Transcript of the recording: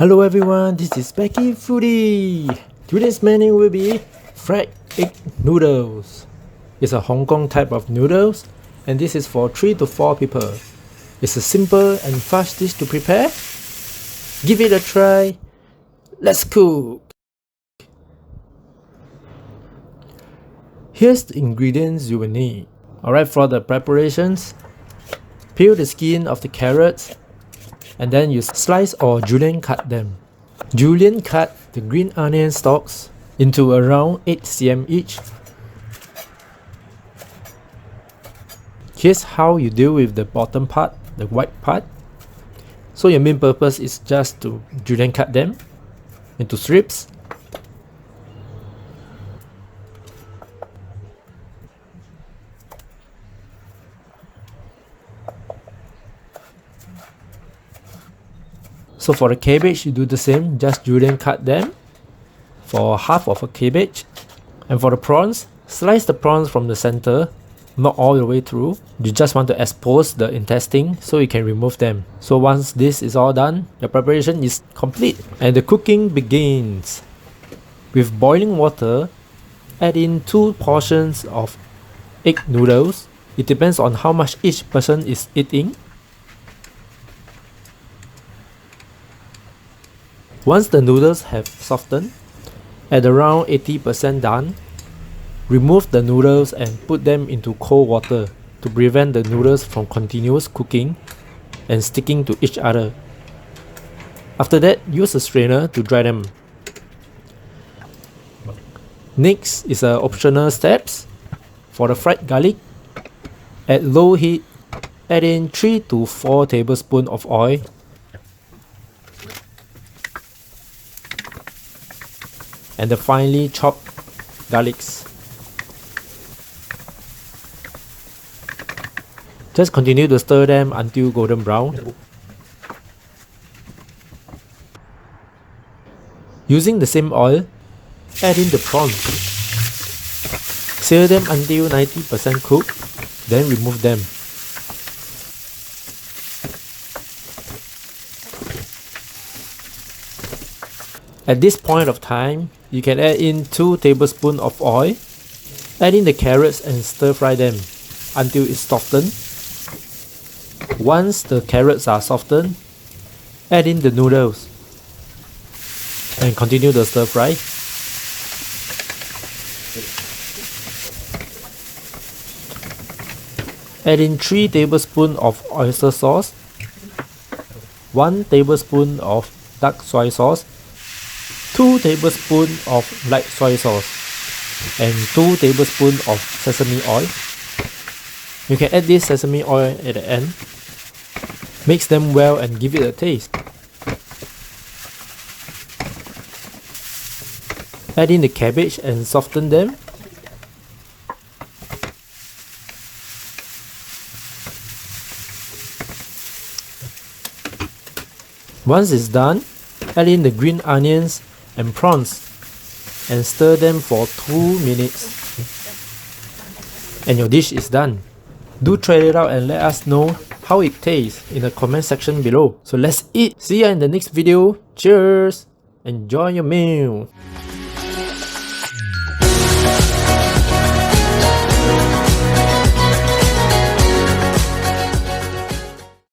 Hello everyone, this is Specky Foodie. Today's menu will be Fried Egg Noodles. It's a Hong Kong type of noodles and this is for 3 to 4 people. It's a simple and fast dish to prepare. Give it a try. Let's cook. Here's the ingredients you will need. Alright, for the preparations, peel the skin of the carrots and then you slice or julienne cut them. Julienne cut the green onion stalks into around 8 cm each. Here's how you deal with the bottom part, the white part. So your main purpose is just to julienne cut them into strips. So for the cabbage, you do the same, just julienne cut them for half of a cabbage. And for the prawns, slice the prawns from the center, not all the way through. You just want to expose the intestine so you can remove them. So once this is all done, the preparation is complete and the cooking begins. With boiling water, add in 2 portions of egg noodles. It depends on how much each person is eating. Once the noodles have softened, at around 80% done, remove the noodles and put them into cold water to prevent the noodles from continuous cooking and sticking to each other. After that, use a strainer to dry them. Next is optional steps. For the fried garlic, at low heat, add in 3 to 4 tablespoons of oil. And the finely chopped garlics. Just continue to stir them until golden brown. Using the same oil, add in the prawns. Sear them until 90% cooked, then remove them. At this point of time, you can add in 2 tablespoons of oil. Add in the carrots and stir fry them until it's softened. Once the carrots are softened, add in the noodles and continue the stir fry. Add in 3 tablespoons of oyster sauce, 1 tablespoon of dark soy sauce, 2 tablespoons of light soy sauce, and 2 tablespoons of sesame oil. You can add this sesame oil at the end. Mix them well and give it a taste. Add in the cabbage and soften them. Once it's done, add in the green onions and prawns and stir them for 2 minutes. And your dish is done. Do try it out and let us know how it tastes in the comment section below. So let's eat. See ya in the next video. Cheers. Enjoy your meal.